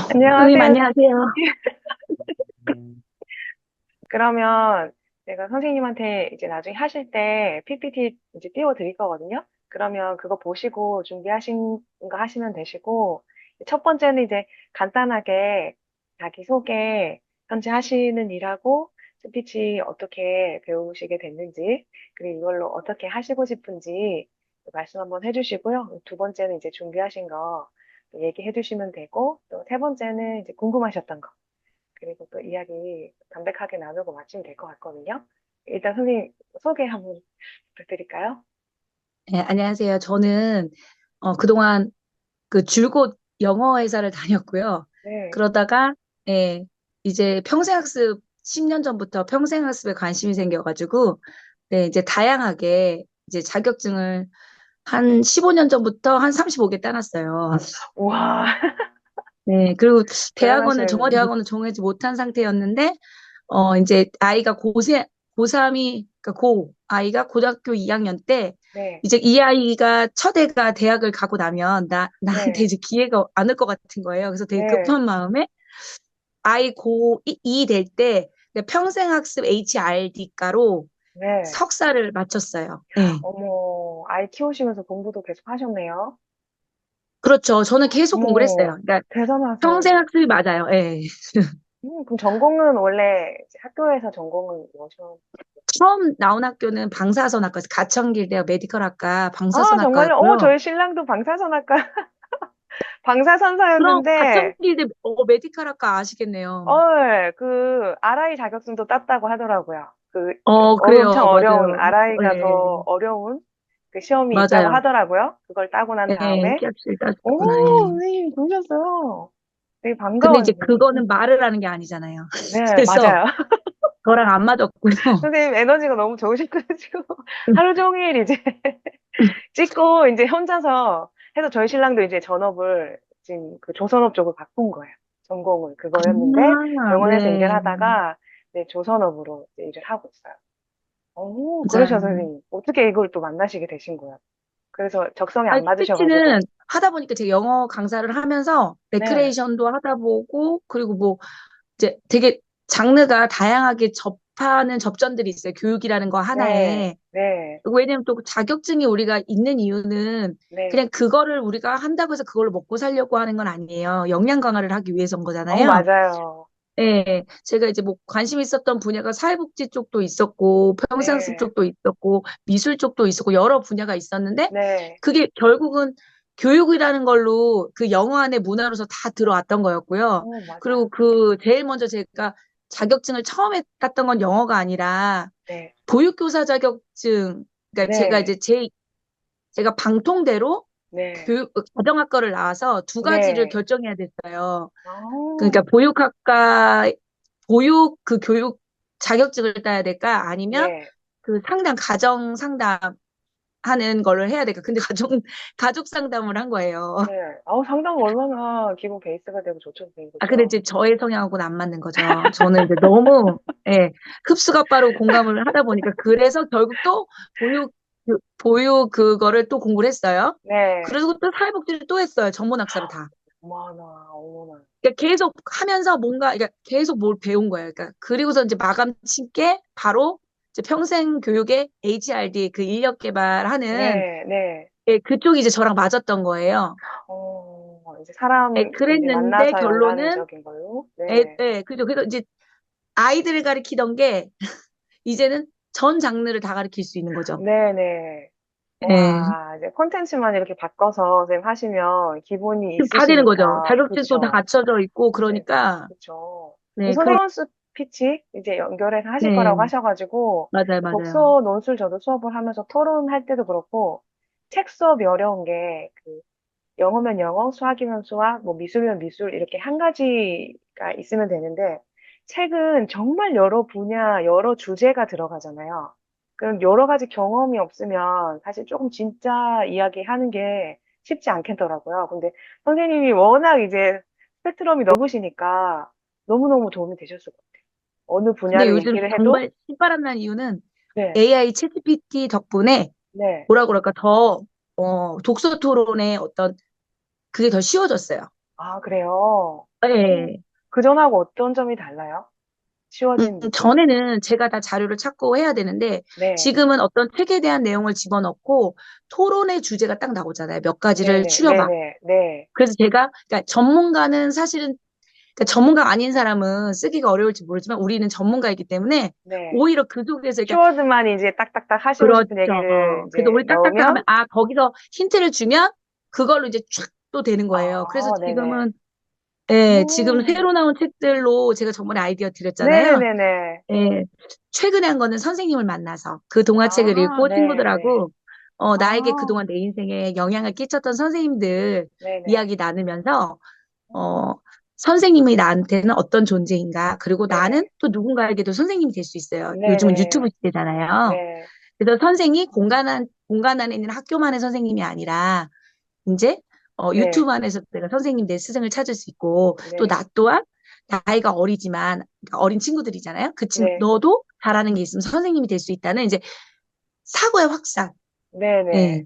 선생님, 안녕하세요. 안녕하세요. 그러면 제가 선생님한테 이제 나중에 하실 때 PPT 이제 띄워 드릴 거거든요. 그러면 그거 보시고 준비하신 거 하시면 되시고, 첫 번째는 이제 간단하게 자기소개, 현재 하시는 일하고 스피치 어떻게 배우시게 됐는지, 그리고 이걸로 어떻게 하시고 싶은지 말씀 한번 해주시고요. 두 번째는 이제 준비하신 거 얘기해 주시면 되고, 또 세 번째는 이제 궁금하셨던 거. 그리고 또 이야기 담백하게 나누고 마치면 될 것 같거든요. 일단 선생님 소개 한번 부탁드릴까요? 네, 안녕하세요. 저는 그동안 그 줄곧 영어 회사를 다녔고요. 네, 그러다가 예, 이제 평생학습 10년 전부터 평생학습에 관심이 생겨가지고 네, 이제 다양하게 이제 자격증을 한 15년 전부터 한 35개 따놨어요. 와, 네, 그리고 대단하신, 종어대학원은 정하지 못한 상태였는데 이제 아이가 고3이, 그러니까 아이가 고등학교 2학년 때, 네, 이제 이 아이가 첫 애가 대학을 가고 나면 나한테 네, 이제 기회가 안 올 것 같은 거예요. 그래서 되게 네, 급한 마음에 아이 고2 될 때 평생학습 HRD과로 네. 석사를 마쳤어요. 네. 어머, 아이 키우시면서 공부도 계속 하셨네요. 그렇죠. 저는 계속 공부를 했어요. 어머, 그러니까 대단하세요. 평생학습이 맞아요. 예. 그럼 전공은 원래 이제 학교에서 전공은 뭐죠? 처음 나온 학교는 방사선학과, 가천길대학 메디컬학과 아, 정말요? 어, 방사선학과였고요. 저희 신랑도 방사선학과, 그럼 방사선사였는데, 가천길대 메디컬학과 아시겠네요. RI 자격증도 땄다고 하더라고요. 엄청 그래요. 어려운, 맞아요. RI가 더 예, 어려운 그 시험이 있다고 맞아요. 하더라고요. 그걸 따고 난 예, 다음에, 계약실 오, 따셨구나. 예. 선생님, 그러셨어요. 되게 근데 이제 반가운 일이. 그거는 말을 하는 게 아니잖아요. 네, 그래서 맞아요. 저랑 안 맞았고요. 선생님 에너지가 너무 좋으셔가지고, 하루 종일 이제 찍고, 이제 혼자서 해서 저희 신랑도 이제 전업을 지금 그 조선업 쪽으로 바꾼 거예요. 전공을 그거였는데, 아, 병원에서 일을 네. 하다가, 네, 조선업으로 이제 일을 하고 있어요. 오, 그러셔서 맞아요. 선생님. 어떻게 이걸 또 만나시게 되신 거예요? 그래서 적성이 아니, 안 스피치는 맞으셔가지고. 하다 보니까 제가 영어 강사를 하면서 네, 레크레이션도 하다 보고, 그리고 뭐 이제 되게 장르가 다양하게 접하는 접점들이 있어요. 교육이라는 거 네, 하나에. 네, 왜냐면 또 자격증이 우리가 있는 이유는 네. 그냥 그거를 우리가 한다고 해서 그걸로 먹고 살려고 하는 건 아니에요. 역량 강화를 하기 위해서인 어, 거잖아요. 맞아요. 예, 제가 이제 뭐 관심 있었던 분야가 사회복지 쪽도 있었고, 평생학습 네, 쪽도 있었고, 미술 쪽도 있었고, 여러 분야가 있었는데, 네. 그게 결국은 교육이라는 걸로 그 영어 안에 문화로서 다 들어왔던 거였고요. 맞아요. 그리고 그 제일 먼저 제가 자격증을 처음에 땄던 건 영어가 아니라 네, 보육교사 자격증, 그러니까 네, 제가 방통대로 네, 가정학과를 나와서 두 가지를 네. 결정해야 됐어요. 그러니까 아, 보육 그 교육 자격증을 따야 될까? 아니면 네, 그 가정 상담하는 걸로 해야 될까? 근데 가족 상담을 한 거예요. 네. 상담 얼마나 기본 베이스가 되고 좋죠, 선생님. 근데 그죠? 이제 저의 성향하고는 안 맞는 거죠. 저는 이제 너무, 예, 흡수가 빠르고 공감을 하다 보니까 그래서 결국 또 보육 그거를 또 공부를 했어요. 네. 그리고 또 사회복지를 또 했어요. 전문학사를 다. 어머나, 어머나. 그러니까 계속 하면서 그러니까 계속 뭘 배운 거예요. 그러니까 그리고서 이제 마감 친게 바로 이제 평생 교육의 HRD 그 인력 개발하는 네, 네. 예, 그쪽이 이제 저랑 맞았던 거예요. 이제 사람 예, 이제 그랬는데 만나서 결론은 연관적인 걸로. 네, 그죠. 그래서 이제 아이들을 가리키던 게 이제는 전 장르를 다 가리킬 수 있는 거죠. 네, 네. 예. 와, 이제 콘텐츠만 이렇게 바꿔서 선생님 하시면 기본이 다 되는 거죠. 있으시니까. 자격증도 다 그쵸. 갖춰져 있고 네, 그러니까 그쵸. 네, 그리고 선생님 스피치 이제 연결해서 하실 네, 거라고 하셔가지고, 맞아요, 맞아요. 독서 논술 저도 수업을 하면서 토론할 때도 그렇고, 책 수업이 어려운 게, 영어면 영어, 수학이면 수학, 뭐 미술이면 미술, 이렇게 한 가지가 있으면 되는데, 책은 정말 여러 분야, 여러 주제가 들어가잖아요. 그럼 여러 가지 경험이 없으면 사실 조금 진짜 이야기 하는 게 쉽지 않겠더라고요. 근데 선생님이 워낙 이제 스펙트럼이 넓으시니까 너무너무 도움이 되셨을 것 같아요. 어느 근데 분야를 요즘 얘기를 해도, 정말 신바람 난 이유는 네, AI 챗GPT 덕분에 네. 뭐라 그럴까 더 독서 토론의 어떤 그게 더 쉬워졌어요. 아, 그래요? 네. 그전하고 어떤 점이 달라요? 쉬워진 느낌? 전에는 제가 다 자료를 찾고 해야 되는데 네. 지금은 어떤 책에 대한 내용을 집어넣고 토론의 주제가 딱 나오잖아요. 몇 가지를 네네, 추려봐. 네네, 네, 그래서 제가, 그러니까 전문가는 사실은, 그러니까 전문가 아닌 사람은 쓰기가 어려울지 모르지만 우리는 전문가이기 때문에 네. 오히려 그 속에서, 그러니까 키워드만 이제 딱딱딱 하시고 싶은 얘기를 그렇죠. 그래서 이제 우리 딱딱딱 하면, 넣으면, 아, 거기서 힌트를 주면 그걸로 이제 촥 또 되는 거예요. 그래서 아, 네네. 지금은, 예, 지금 오, 새로 나온 책들로 제가 저번에 아이디어 드렸잖아요. 네네네네. 예, 최근에 한 거는 선생님을 만나서 그 동화책을 아, 읽고 네네. 친구들하고, 나에게 아, 그동안 내 인생에 영향을 끼쳤던 선생님들 네네. 이야기 나누면서, 음, 어, 선생님이 나한테는 어떤 존재인가, 그리고 나는 네. 또 누군가에게도 선생님이 될 수 있어요. 요즘은 유튜브 네네. 시대잖아요. 네. 그래서 선생이 공간 안에 있는 학교만의 선생님이 아니라, 이제, 네. 유튜브 안에서 내가 선생님 내 스승을 찾을 수 있고, 또 네. 나 또한 나이가 어리지만, 그러니까 어린 친구들이잖아요. 네. 너도 잘하는 게 있으면 선생님이 될 수 있다는 이제 사고의 확산. 네네. 예.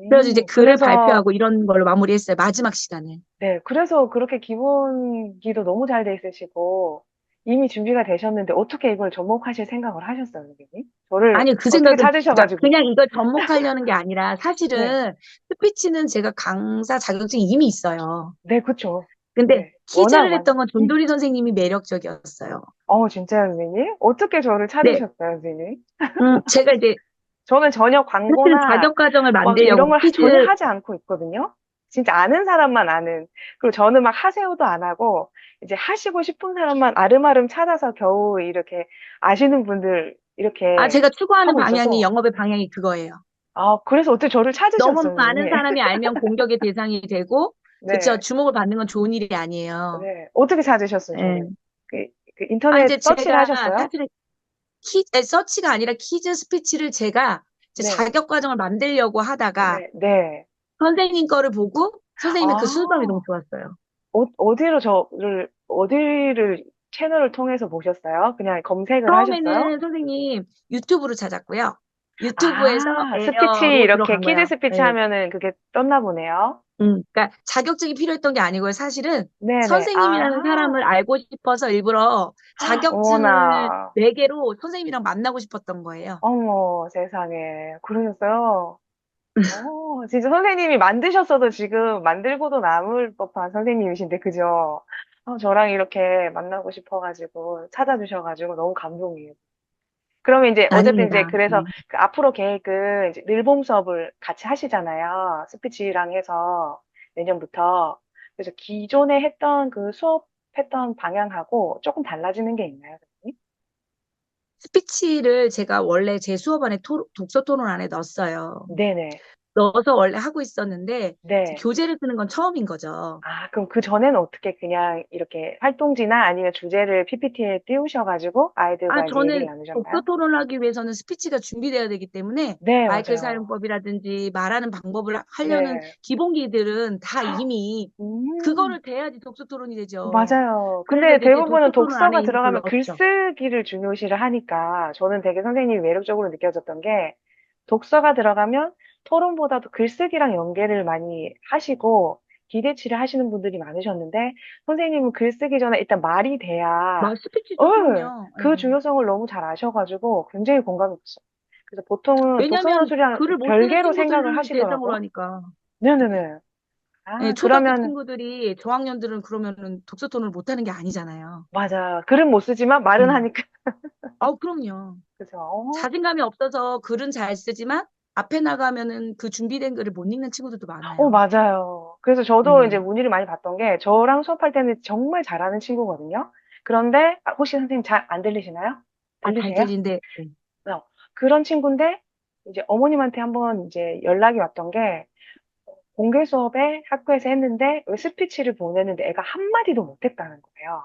그래서 이제 글을 그래서, 발표하고 이런 걸로 마무리했어요. 마지막 시간을. 네. 그래서 그렇게 기본기도 너무 잘 돼 있으시고, 이미 준비가 되셨는데, 어떻게 이걸 접목하실 생각을 하셨어요, 선생님? 저를 아니, 그 어떻게 생각은, 그러니까 찾으셔가지고. 그냥 이걸 접목하려는 게 아니라 네. 사실은 스피치는 제가 강사 자격증이 이미 있어요. 네, 그쵸. 근데 네. 워낙 퀴즈를 많이. 했던 건 존돌이 선생님이 매력적이었어요. 진짜요, 선생님? 어떻게 저를 네, 찾으셨어요, 선생님? 제가 이제 저는 전혀 사실은 광고나 자격 과정을 막 이런 만들려고 걸 퀴즈, 전혀 하지 않고 있거든요. 진짜 아는 사람만 아는. 그리고 저는 막 하세요도 안 하고, 이제 하시고 싶은 사람만 아름아름 찾아서 겨우 이렇게 아시는 분들 이렇게 제가 추구하는 하고 방향이, 있어서, 영업의 방향이 그거예요. 아, 그래서 어떻게 저를 너무 찾으셨어요, 많은 선생님? 사람이 알면 공격의 대상이 되고, 그쵸, 네, 주목을 받는 건 좋은 일이 아니에요. 네. 어떻게 찾으셨어요, 저를? 예. 그, 그 인터넷 이제 서치를 제가 하셨어요? 사실은 서치가 아니라 퀴즈 스피치를 제가 이제 네, 자격 과정을 만들려고 하다가 네, 네. 선생님 거를 보고 선생님의 그 순수함이 너무 아, 좋았어요. 어디를 채널을 통해서 보셨어요? 그냥 검색을 하셨어요? 처음에는 선생님 유튜브로 찾았고요. 유튜브에서 아, 스피치 에어로 이렇게 들어간 퀴즈 거예요. 스피치 예. 하면은 그게 떴나 보네요. 그러니까 자격증이 필요했던 게 아니고요. 사실은 네네. 선생님이라는 사람을 아, 알고 싶어서 일부러 자격증을 어머나. 매개로 선생님이랑 만나고 싶었던 거예요. 어머, 세상에. 그러셨어요? 진짜 선생님이 만드셨어도 지금 만들고도 남을 법한 선생님이신데, 그죠? 저랑 이렇게 만나고 싶어가지고, 찾아주셔가지고 너무 감동이에요. 그러면 이제, 어쨌든 이제, 아닙니다. 그래서 네. 그 앞으로 계획은 이제 늘봄 수업을 같이 하시잖아요. 스피치랑 해서 내년부터. 그래서 기존에 했던 그 수업했던 방향하고 조금 달라지는 게 있나요, 선생님? 스피치를 제가 원래 제 수업 안에 독서 토론 안에 넣었어요. 네네. 넣어서 원래 하고 있었는데 네. 교재를 쓰는 건 처음인 거죠. 아, 그럼 그 전에는 어떻게 그냥 이렇게 활동지나 아니면 주제를 PPT에 띄우셔가지고 아이들과 이제 얘기를 저는 독서 나누셨나요? 토론을 하기 위해서는 스피치가 준비되어야 되기 때문에 네, 마이크 맞아요. 사용법이라든지 말하는 방법을 하려는 네. 기본기들은 다 이미 음. 그거를 돼야지 독서 토론이 되죠. 맞아요. 그래서 근데 이제 제 대부분은 독서 토론 안에 독서가 이미 그걸 들어가면 넣었죠. 글쓰기를 중요시를 하니까 저는 되게 선생님이 매력적으로 느껴졌던 게 독서가 들어가면 토론보다도 글쓰기랑 연계를 많이 하시고 기대치를 하시는 분들이 많으셨는데 선생님은 글쓰기 전에 일단 말이 돼야 스피치죠, 어, 그럼요. 그 예. 중요성을 너무 잘 아셔가지고 굉장히 공감이 갔어요. 그래서 보통은 독서 왜냐하면 선수랑 글을 못 쓰는 별개로 생각을 친구들을 대상으로 하시더라고요. 하니까. 예. 네네네. 예, 아, 초등학교 그러면 친구들이 저학년들은 그러면은 독서 토론을 못하는 게 아니잖아요. 맞아. 글은 못 쓰지만 말은 음. 하니까. 그럼요. 그죠? 자신감이 없어서 글은 잘 쓰지만 앞에 나가면은 그 준비된 글을 못 읽는 친구들도 많아요. 맞아요. 그래서 저도 이제 예. 문의를 많이 받던 게 저랑 수업할 때는 정말 잘하는 친구거든요. 그런데 혹시 선생님 잘 안 들리시나요? 잘 들리세요? 들리는데, 어, 그런 친구인데 이제 어머님한테 한번 이제 연락이 왔던 게 공개 수업에 학교에서 했는데 스피치를 보내는데 애가 한마디도 못했다는 거예요.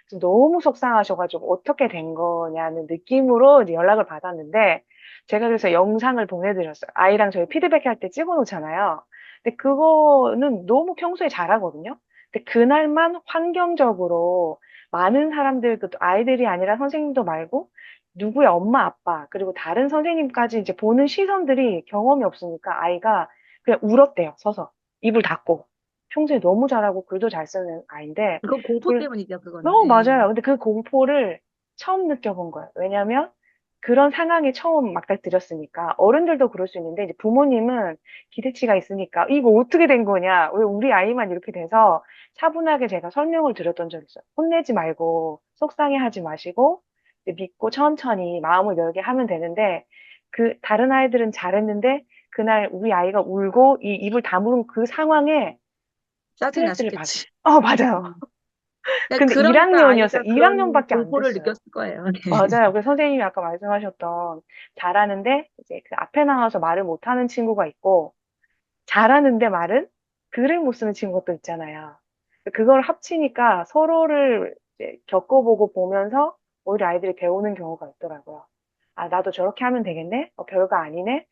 그래서 너무 속상하셔가지고 어떻게 된 거냐는 느낌으로 이제 연락을 받았는데 제가 그래서 영상을 보내드렸어요. 아이랑 저희 피드백할 때 찍어놓잖아요. 근데 그거는 너무 평소에 잘하거든요. 근데 그날만 환경적으로 많은 사람들, 그 아이들이 아니라 선생님도 말고 누구의 엄마, 아빠, 그리고 다른 선생님까지 이제 보는 시선들이 경험이 없으니까 아이가 그냥 울었대요, 서서. 입을 닫고. 평소에 너무 잘하고 글도 잘 쓰는 아이인데, 그건 공포 그, 때문이죠, 그거는. 너무 예. 맞아요. 근데 그 공포를 처음 느껴본 거예요. 왜냐면 그런 상황에 처음 맞닥뜨렸으니까. 어른들도 그럴 수 있는데, 이제 부모님은 기대치가 있으니까, 이거 어떻게 된 거냐? 왜 우리 아이만 이렇게 돼서 차분하게 제가 설명을 드렸던 적이 있어요. 혼내지 말고, 속상해 하지 마시고, 이제 믿고 천천히 마음을 열게 하면 되는데, 다른 아이들은 잘했는데, 그날 우리 아이가 울고 이 입을 다무는 그 상황에 짜증 스트레스를 받아. 나셨겠지. 맞아요. 음. 그러니까 근데 그러니까 1학년이었어요. 아이가 그런 1학년밖에 안 공포를 됐어요. 느꼈을 거예요. 네. 맞아요. 그 선생님이 아까 말씀하셨던 잘하는데 이제 그 앞에 나와서 말을 못하는 친구가 있고 잘하는데 말은 글을 못 쓰는 친구가 또 있잖아요. 그걸 합치니까 서로를 이제 겪어보고 보면서 오히려 아이들이 배우는 경우가 있더라고요. 아, 나도 저렇게 하면 되겠네? 별거 아니네?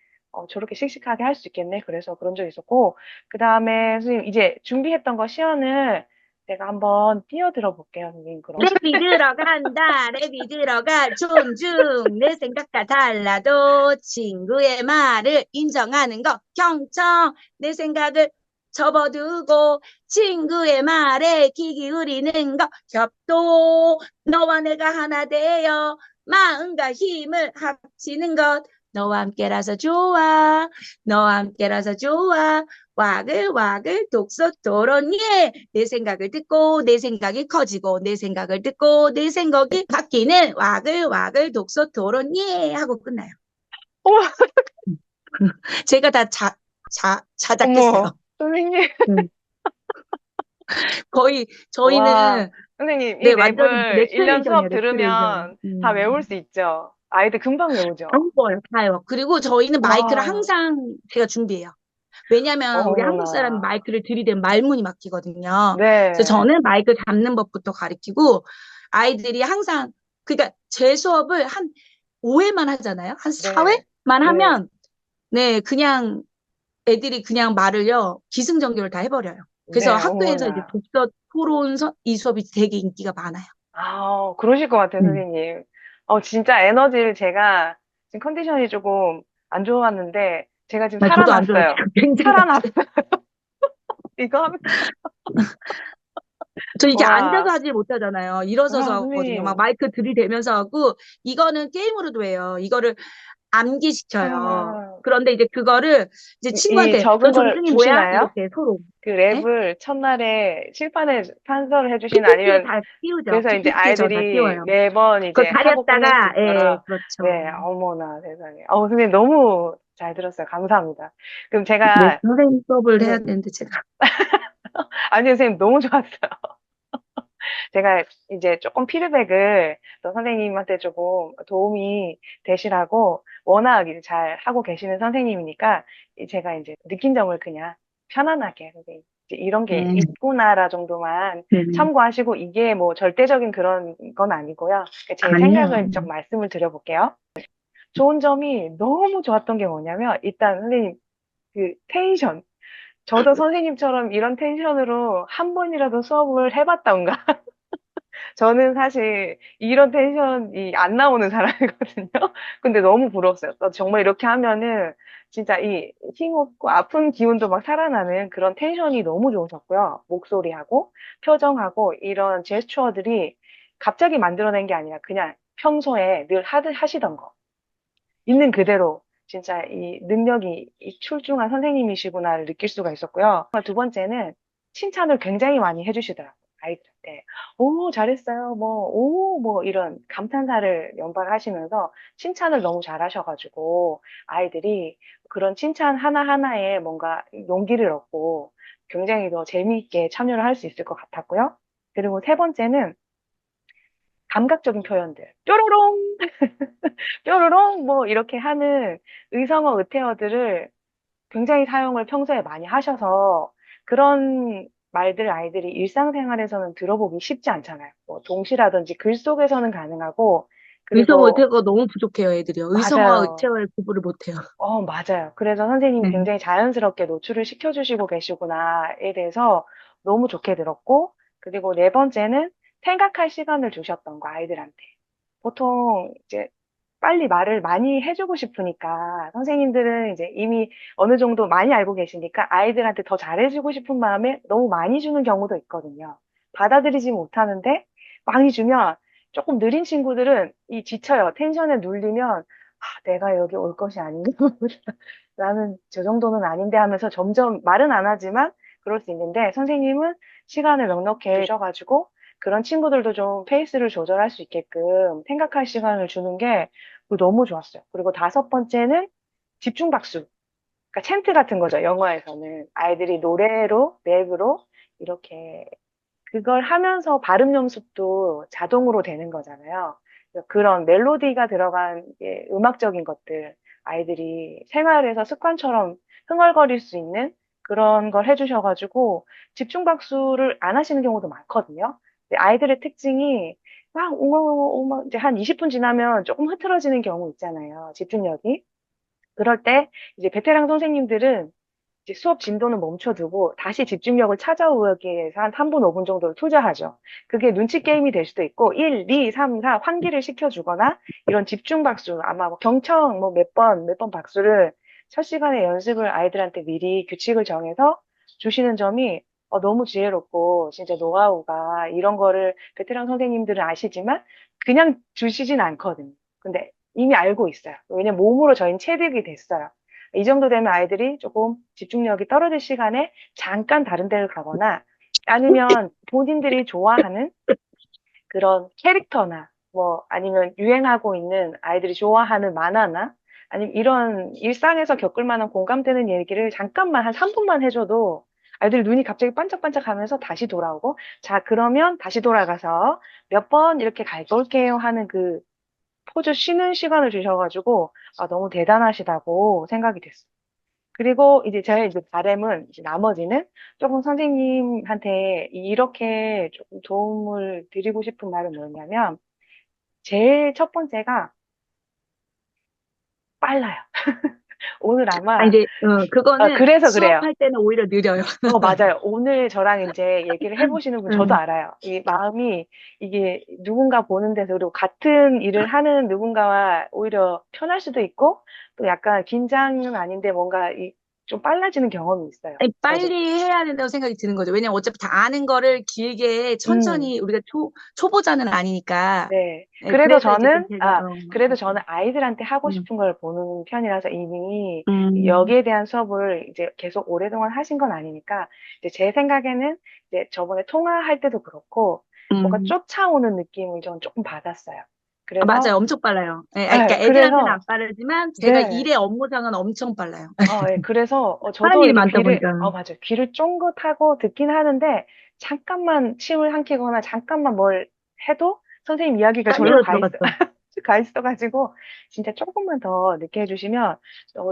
저렇게 씩씩하게 할 수 있겠네? 그래서 그런 적이 있었고, 그 다음에 선생님 이제 준비했던 거 시연을 제가 한번 띄워드려 볼게요, 선생님. 그럼. 랩이 들어간다, 랩이 들어가, 존중, 내 생각과 달라도 친구의 말을 인정하는 거, 경청, 내 생각을 접어두고 친구의 말에 귀 기울이는 거, 협도, 너와 내가 하나 되어 마음과 힘을 합치는 것, 너와 함께라서 좋아, 너와 함께라서 좋아, 와글와글 독서 토론 예! 내 생각을 듣고 내 생각이 커지고 내 생각을 듣고 내 생각이 바뀌는 와글와글 독서 토론 예! 하고 끝나요. 어머, 제가 다 자작했어요. 어머, 선생님. 음. 거의 와, 저희는 선생님, 이 네 완전히 랩을 1년 수업 레크레이션이에요. 레크레이션. 들으면 다 외울 수 있죠? 아이들 금방 다 외우죠? 읽어요. 다요. 그리고 저희는 마이크를 와, 항상 제가 준비해요. 왜냐면 우리 한국 사람이 어머나. 마이크를 들이대면 말문이 막히거든요. 그래서 네, 저는 마이크 잡는 법부터 가르치고 아이들이 항상 그러니까 제 수업을 한 5회만 하잖아요. 한 네, 4회만 네, 하면 네, 그냥 애들이 그냥 말을요. 기승전결을 다 해버려요. 그래서 네, 학교에서 이제 어머나. 독서 토론 이 수업이 되게 인기가 많아요. 아, 그러실 것 같아요, 음. 선생님. 진짜 에너지를 제가 지금 컨디션이 조금 안 좋았는데, 제가 지금 아, 저도 안 좋아요. 살아났어요. 지금 굉장히 안 좋아요. 살아났어요. 이거 하면, 저 이게 앉아서 와, 하지 못하잖아요. 일어서서 와, 하거든요. 막 선생님. 마이크 들이대면서 하고 이거는 게임으로도 해요. 이거를 암기시켜요. 아, 그런데 이제 그거를 이제 이 친구한테 너 적은 걸 점수니 뭐야? 주시나요? 이렇게 서로. 그 예? 랩을 첫날에 칠판에 판서를 해주시는 PPT에 아니면 다 띄우죠. 그래서 이제 PPT에 저 다 아이들이 띄워요. 매번 그거 이제 하고 끝낼 수 다렸다가 예, 있도록 네, 그렇죠. 어머나 세상에. 선생님 너무 잘 들었어요. 감사합니다. 그럼 네, 제가 선생님 수업을 해야 네, 되는데 제가 아니 선생님 너무 좋았어요. 제가 이제 조금 피드백을 또 선생님한테 조금 도움이 되시라고 워낙 이제 잘 하고 계시는 선생님이니까 제가 이제 느낀 점을 그냥 편안하게 선생님 이제 이런 게 네, 있구나라 정도만 네, 참고하시고 이게 뭐 절대적인 그런 건 아니고요. 제 아니에요. 생각을 좀 말씀을 드려볼게요. 좋은 점이 너무 좋았던 게 뭐냐면 일단 선생님 그 텐션 저도 선생님처럼 이런 텐션으로 한 번이라도 수업을 해봤던가 저는 사실 이런 텐션이 안 나오는 사람이거든요. 근데 너무 부러웠어요. 정말 이렇게 하면은 진짜 이 힘없고 아픈 기운도 막 살아나는 그런 텐션이 너무 좋으셨고요. 목소리하고 표정하고 이런 제스처들이 갑자기 만들어낸 게 아니라 그냥 평소에 늘 하시던 거. 있는 그대로 진짜 이 능력이 이 출중한 선생님이시구나를 느낄 수가 있었고요. 두 번째는 칭찬을 굉장히 많이 해주시더라고요. 아이들한테. 오, 잘했어요. 뭐, 오, 뭐, 이런 감탄사를 연발하시면서 칭찬을 너무 잘하셔가지고 아이들이 그런 칭찬 하나하나에 뭔가 용기를 얻고 굉장히 더 재미있게 참여를 할 수 있을 것 같았고요. 그리고 세 번째는 감각적인 표현들. 뾰로롱! 뾰로롱 뭐 이렇게 하는 의성어 의태어들을 굉장히 사용을 평소에 많이 하셔서 그런 말들 아이들이 일상생활에서는 들어보기 쉽지 않잖아요. 뭐 동시라든지 글 속에서는 가능하고 의성어 그리고 의태어가 너무 부족해요, 애들이요. 의성어와 맞아요. 의태어를 구분을 못해요. 맞아요. 그래서 선생님이 네. 굉장히 자연스럽게 노출을 시켜주시고 계시구나에 대해서 너무 좋게 들었고 그리고 네 번째는 생각할 시간을 주셨던 거 아이들한테. 보통 이제 빨리 말을 많이 해주고 싶으니까 선생님들은 이제 이미 어느 정도 많이 알고 계시니까 아이들한테 더 잘해주고 싶은 마음에 너무 많이 주는 경우도 있거든요. 받아들이지 못하는데 많이 주면 조금 느린 친구들은 이 지쳐요. 텐션에 눌리면 내가 여기 올 것이 아닌가 보다. 나는 저 정도는 아닌데 하면서 점점 말은 안 하지만 그럴 수 있는데 선생님은 시간을 넉넉히 주셔가지고 그런 친구들도 좀 페이스를 조절할 수 있게끔 생각할 시간을 주는 게 너무 좋았어요. 그리고 다섯 번째는 집중 박수. 그러니까 찬트 같은 거죠. 영어에서는 아이들이 노래로, 랩으로 이렇게 그걸 하면서 발음 연습도 자동으로 되는 거잖아요. 그런 멜로디가 들어간 음악적인 것들, 아이들이 생활에서 습관처럼 흥얼거릴 수 있는 그런 걸 해주셔가지고 집중 박수를 안 하시는 경우도 많거든요. 근데 아이들의 특징이 막 웅엉웅엉 이제 한 20분 지나면 조금 흐트러지는 경우 있잖아요. 집중력이. 그럴 때 이제 베테랑 선생님들은 이제 수업 진도는 멈춰두고 다시 집중력을 찾아오기 위해서 한 3분, 5분 정도를 투자하죠. 그게 눈치 게임이 될 수도 있고 1, 2, 3, 4 환기를 시켜주거나 이런 집중 박수 아마 뭐 경청 뭐 몇 번 박수를 첫 시간에 연습을 아이들한테 미리 규칙을 정해서 주시는 점이 너무 지혜롭고 진짜 노하우가 이런 거를 베테랑 선생님들은 아시지만 그냥 주시진 않거든요. 근데 이미 알고 있어요. 왜냐면 몸으로 저희는 체득이 됐어요. 이 정도 되면 아이들이 조금 집중력이 떨어질 시간에 잠깐 다른 데를 가거나 아니면 본인들이 좋아하는 그런 캐릭터나 뭐 아니면 유행하고 있는 아이들이 좋아하는 만화나 아니면 이런 일상에서 겪을 만한 공감되는 얘기를 잠깐만 한 3분만 해줘도 아이들이 눈이 갑자기 반짝반짝 하면서 다시 돌아오고 자, 그러면 다시 돌아가서 몇 번 이렇게 갈 걸게요 하는 그 포즈 쉬는 시간을 주셔가지고 너무 대단하시다고 생각이 됐어요. 그리고 이제 저의 이제 바램은 이제 나머지는 조금 선생님한테 이렇게 조금 도움을 드리고 싶은 말은 뭐냐면 제일 첫 번째가 빨라요. 오늘 아, 아마 이제, 그거는 그래서 그래요. 수업할 때는 오히려 느려요. 맞아요. 오늘 저랑 이제 얘기를 해보시는 분 저도 음, 알아요. 이 마음이 이게 누군가 보는 데서 그리고 같은 일을 하는 누군가와 오히려 편할 수도 있고 또 약간 긴장은 아닌데 뭔가 좀 빨라지는 경험이 있어요. 아니, 저도. 빨리 해야 된다고 생각이 드는 거죠. 왜냐면 어차피 다 아는 거를 길게 음. 천천히 우리가 초보자는 아니니까. 네. 네, 그래서 이제 좀 제가, 그래도 저는 아이들한테 하고 음, 싶은 걸 보는 편이라서 이미 음, 여기에 대한 수업을 이제 계속 오랫동안 하신 건 아니니까, 이제 제 생각에는 이제 저번에 통화할 때도 그렇고, 뭔가 음. 쫓아오는 느낌을 전 조금 받았어요. 아, 맞아요. 그래서, 엄청 빨라요. 예, 아니, 그러니까 애들한테는 안 그래서, 빠르지만 제가 네. 일의 업무상은 엄청 빨라요. 예, 그래서 하는 저도 일이 이렇게 많다 보니까. 맞아요. 귀를 쫑긋하고 듣긴 하는데, 잠깐만 침을 삼키거나 잠깐만 뭘 해도 선생님 이야기가 절로 딴 데로 가 있어. 들어갔어. 가 있어가지고 진짜 조금만 더 늦게 해주시면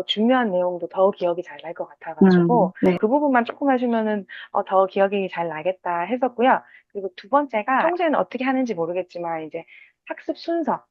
중요한 내용도 더 기억이 잘 날 것 같아가지고 네. 그 부분만 조금 해주면은 더 기억이 잘 나겠다 했었고요. 그리고 두 번째가 평소에는 어떻게 하는지 모르겠지만 이제 학습 순서.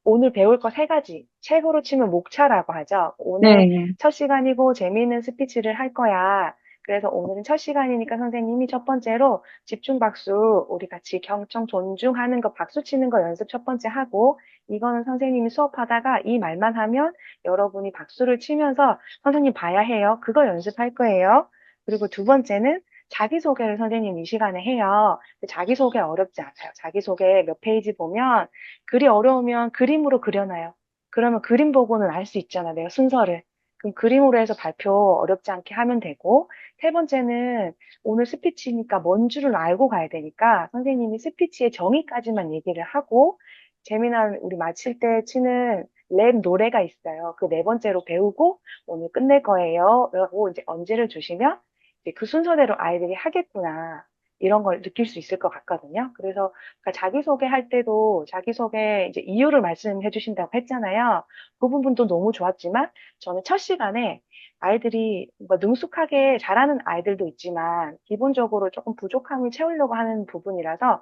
오늘 배울 거 세 가지. 책으로 치면 목차라고 하죠. 오늘 네. 첫 시간이고 재미있는 스피치를 할 거야. 그래서 오늘은 첫 시간이니까 선생님이 첫 번째로 집중 박수, 우리 같이 경청 존중하는 거 박수 치는 거 연습 첫 번째 하고 이거는 선생님이 수업하다가 이 말만 하면 여러분이 박수를 치면서 선생님 봐야 해요. 그거 연습할 거예요. 그리고 두 번째는 자기소개를 선생님 이 시간에 해요. 근데 자기소개 어렵지 않아요. 자기소개 몇 페이지 보면 글이 어려우면 그림으로 그려놔요. 그러면 그림 보고는 알 수 있잖아. 내가 순서를. 그럼 그림으로 해서 발표 어렵지 않게 하면 되고 세 번째는 오늘 스피치니까 뭔 줄을 알고 가야 되니까 선생님이 스피치의 정의까지만 얘기를 하고 재미난 우리 마칠 때 치는 랩 노래가 있어요. 그 네 번째로 배우고 오늘 끝낼 거예요. 라고 이제 언지를 주시면 이제 그 순서대로 아이들이 하겠구나. 이런 걸 느낄 수 있을 것 같거든요. 그래서 그러니까 자기소개 할 때도 자기소개 이제 이유를 말씀해 주신다고 했잖아요. 그 부분도 너무 좋았지만 저는 첫 시간에 아이들이 뭔가 능숙하게 잘하는 아이들도 있지만 기본적으로 조금 부족함을 채우려고 하는 부분이라서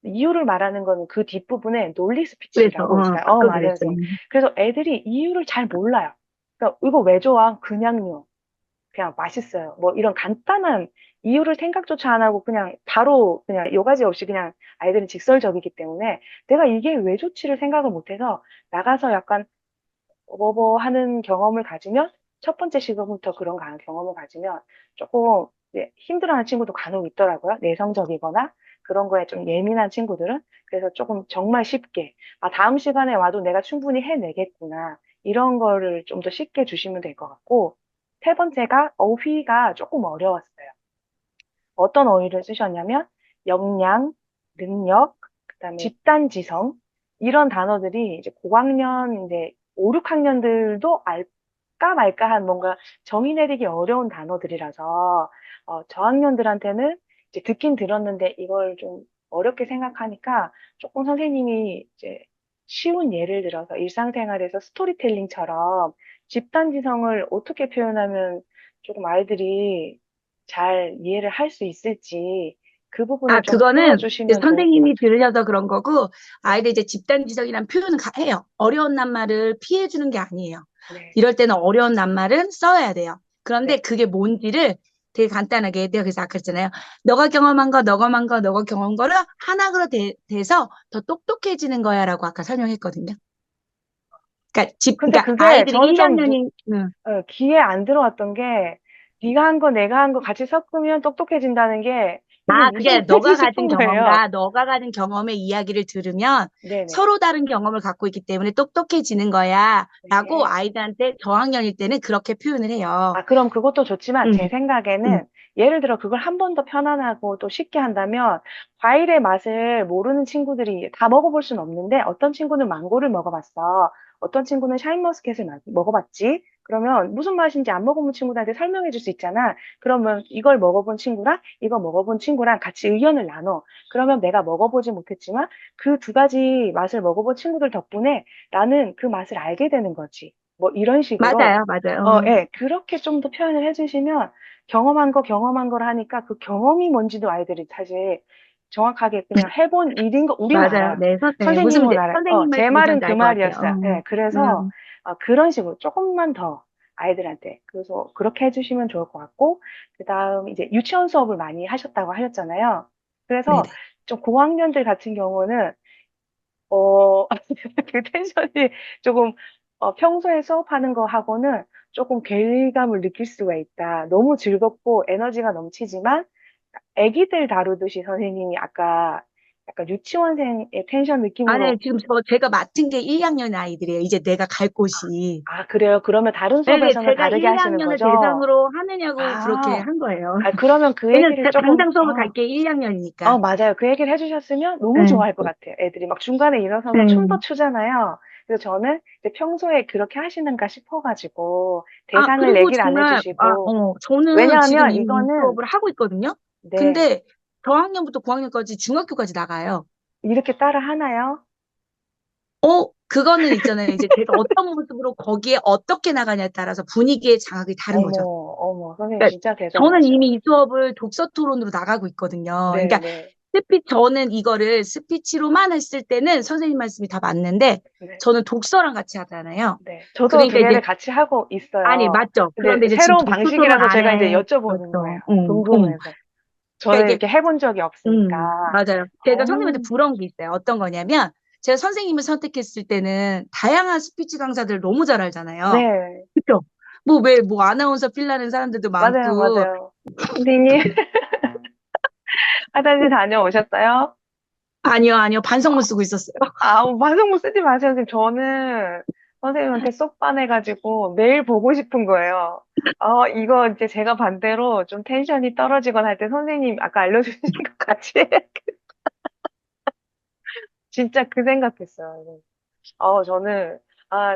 이유를 말하는 거는 그 뒷부분에 논리 그래서, 스피치라고 있어요. 바꿔 맞아요, 그랬어요. 선생님. 그래서 애들이 이유를 잘 몰라요. 그러니까 이거 왜 좋아? 그냥요. 그냥 맛있어요. 뭐 이런 간단한 이유를 생각조차 안 하고 그냥 바로 그냥 요가지 없이 그냥 아이들은 직설적이기 때문에 내가 이게 왜 좋지를 생각을 못해서 나가서 약간 하는 경험을 가지면 첫 번째 시간부터 그런 경험을 가지면 조금 이제 힘들어하는 친구도 간혹 있더라고요. 내성적이거나 그런 거에 좀 예민한 친구들은. 그래서 조금 정말 쉽게, 아, 다음 시간에 와도 내가 충분히 해내겠구나. 이런 거를 좀 더 쉽게 주시면 될 것 같고, 세 번째가 어휘가 조금 어려웠어요. 어떤 어휘를 쓰셨냐면 역량, 능력, 그다음에 집단지성 이런 단어들이 이제 고학년 이제 5, 6학년들도 알까 말까 한 뭔가 정의 내리기 어려운 단어들이라서 저학년들한테는 이제 듣긴 들었는데 이걸 좀 어렵게 생각하니까 조금 선생님이 이제 쉬운 예를 들어서 일상생활에서 스토리텔링처럼 집단지성을 어떻게 표현하면 조금 아이들이 잘 이해를 할 수 있을지 그 부분을 아, 좀 그거는 이제 풀어주시면 좋을 것 선생님이 같아요. 들으셔서 그런 거고, 네, 아이들 이제 집단지성이라는 표현은 해요. 어려운 낱말을 피해 주는 게 아니에요. 네, 이럴 때는 어려운 낱말은 써야 돼요. 그런데 네. 그게 뭔지를 되게 간단하게, 내가 그래서 아까 했잖아요. 너가 경험한 거, 너가 한 거, 너가 경험한 거를 하나로 돼서 더 똑똑해지는 거야라고 아까 설명했거든요. 근데 그러니까 그게 아이들이 저는 1학년이, 귀에 안 들어왔던 게 네가 한 거 내가 한 거 같이 섞으면 똑똑해진다는 게 이게 아, 무슨 그게 말인지 너가 가진 싶은 거예요. 경험과 너가 가진 경험의 이야기를 들으면 네네. 서로 다른 경험을 갖고 있기 때문에 똑똑해지는 거야. 라고 네. 아이들한테 저학년일 때는 그렇게 표현을 해요. 아, 그럼 그것도 좋지만 음, 제 음. 생각에는 예를 들어 그걸 한 번 더 편안하고 또 쉽게 한다면 과일의 맛을 모르는 친구들이 다 먹어볼 수는 없는데 어떤 친구는 망고를 먹어봤어. 어떤 친구는 샤인머스켓을 먹어봤지. 그러면 무슨 맛인지 안 먹어본 친구들한테 설명해 줄 수 있잖아. 그러면 이걸 먹어본 친구랑 이거 먹어본 친구랑 같이 의견을 나눠. 그러면 내가 먹어보지 못했지만 그 두 가지 맛을 먹어본 친구들 덕분에 나는 그 맛을 알게 되는 거지. 뭐 이런 식으로 맞아요, 맞아요. 예, 그렇게 좀 더 표현을 해주시면 경험한 걸 하니까 그 경험이 뭔지도 아이들이 사실 정확하게 그냥 해본 일인 거 우리는 맞아요. 알아요. 네, 네. 무슨 선생님은 문제, 알아요. 선생님 제 말씀 무슨 말은 말인지 그 알 것 같아요. 말이었어요. 예, 그래서 음, 그런 식으로 조금만 더 아이들한테 그래서 그렇게 해주시면 좋을 것 같고 그다음 이제 유치원 수업을 많이 하셨다고 하셨잖아요. 그래서 네네. 좀 고학년들 같은 경우는 어, 그 텐션이 조금, 평소에 수업하는 거 하고는 조금 괴리감을 느낄 수가 있다. 너무 즐겁고 에너지가 넘치지만, 애기들 다루듯이 선생님이 아까 약간 유치원생의 텐션 아니, 느낌으로, 지금 제가 맡은 게 1학년 아이들이에요. 이제 내가 갈 곳이. 그래요? 그러면 다른 네, 수업에서는 제가 다르게 하시는 1학년을 거죠? 대상으로 하느냐고 그렇게 아, 한 거예요. 그러면 그 왜냐면 얘기를 조금, 당장 수업을 갈 게 1학년이니까. 맞아요. 그 얘기를 해주셨으면 너무 네. 좋아할 것 같아요. 애들이 막 중간에 일어서서 춤도 네. 추잖아요. 그래서 저는 이제 평소에 그렇게 하시는가 싶어가지고 아, 대상을 그리고 얘기를 안 정말, 해주시고 저는 지금 왜냐하면 이미 이 이거는 수업을 하고 있거든요. 네 근데 저학년부터 고학년까지 중학교까지 나가요. 이렇게 따라 하나요? 그거는 있잖아요. 이제 제가 어떤 모습으로 거기에 어떻게 나가냐에 따라서 분위기의 장악이 다른 어머 거죠. 어머 선생님 그러니까 진짜 저는 대단하셔. 이미 이 수업을 독서 토론으로 나가고 있거든요. 그러니까 네네 저는 이거를 스피치로만 했을 때는 선생님 말씀이 다 맞는데 네. 네. 저는 독서랑 같이 하잖아요. 네. 저도 두 그러니까 이제 개를 같이 하고 아니 있어요. 맞죠. 근데 그런데 이제 지금 새로운 독서 토론 방식이라서 안 제가 이제 해. 여쭤보는 거예요. 그렇죠. 궁금해서. 그러니까 저는 이게 이렇게 해본 적이 없으니까. 맞아요. 제가 선생님한테 부러운 게 있어요. 어떤 거냐면 제가 선생님을 선택했을 때는 다양한 스피치 강사들 너무 잘 알잖아요. 네. 그렇죠? 뭐 왜 뭐 아나운서 필라는 사람들도 맞아요, 많고 맞아요. 선생님, 화장실 다녀오셨어요? 아니요, 아니요. 반성문 쓰고 있었어요. 반성문 쓰지 마세요, 선생님. 저는 선생님한테 쏙 반해가지고 매일 보고 싶은 거예요. 이거 이제 제가 반대로 좀 텐션이 떨어지거나 할 때 선생님 아까 알려주신 것 같이 진짜 그 생각했어요. 저는,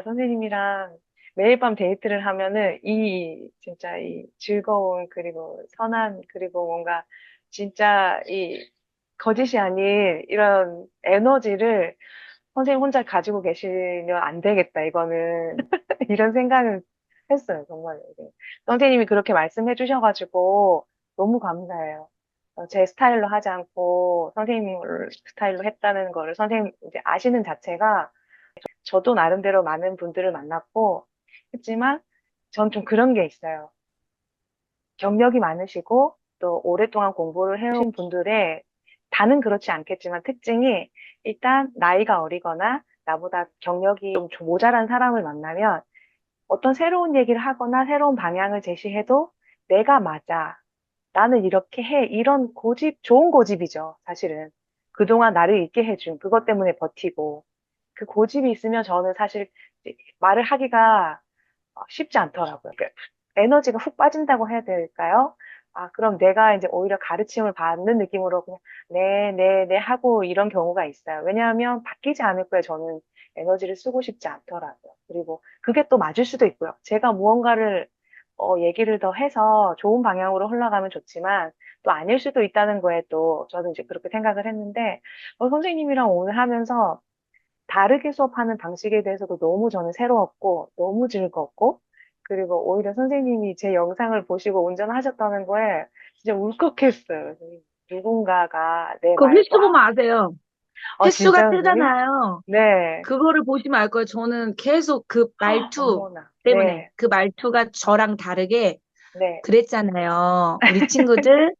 선생님이랑 매일 밤 데이트를 하면은 진짜 이 즐거운, 그리고 선한, 그리고 뭔가 진짜 이 거짓이 아닌 이런 에너지를 선생님 혼자 가지고 계시면 안 되겠다, 이거는. 이런 생각을 했어요, 정말. 네. 선생님이 그렇게 말씀해 주셔가지고 너무 감사해요. 제 스타일로 하지 않고 선생님 스타일로 했다는 거를 선생님 이제 아시는 자체가 저도 나름대로 많은 분들을 만났고 했지만 전 좀 그런 게 있어요. 경력이 많으시고 또 오랫동안 공부를 해오신 분들의 다는 그렇지 않겠지만 특징이 일단 나이가 어리거나 나보다 경력이 좀 모자란 사람을 만나면 어떤 새로운 얘기를 하거나 새로운 방향을 제시해도 내가 맞아. 나는 이렇게 해. 이런 고집, 좋은 고집이죠, 사실은. 그동안 나를 있게 해준, 그것 때문에 버티고. 그 고집이 있으면 저는 사실 말을 하기가 쉽지 않더라고요. 그러니까 에너지가 훅 빠진다고 해야 될까요? 아, 그럼 내가 이제 오히려 가르침을 받는 느낌으로 그냥 네, 네, 네 하고 이런 경우가 있어요. 왜냐하면 바뀌지 않을 거예요. 저는 에너지를 쓰고 싶지 않더라고요. 그리고 그게 또 맞을 수도 있고요. 제가 무언가를 얘기를 더 해서 좋은 방향으로 흘러가면 좋지만 또 아닐 수도 있다는 거에 또 저는 이제 그렇게 생각을 했는데 선생님이랑 오늘 하면서 다르게 수업하는 방식에 대해서도 너무 저는 새로웠고, 너무 즐겁고, 그리고 오히려 선생님이 제 영상을 보시고 운전하셨다는 거에 진짜 울컥했어요. 누군가가 내 그 횟수 말과, 보면 아세요. 횟수가 진짜 선생님? 뜨잖아요. 네. 그거를 보시면 알 거예요. 저는 계속 그 말투 어머나. 때문에 네. 그 말투가 저랑 다르게 네. 그랬잖아요. 우리 친구들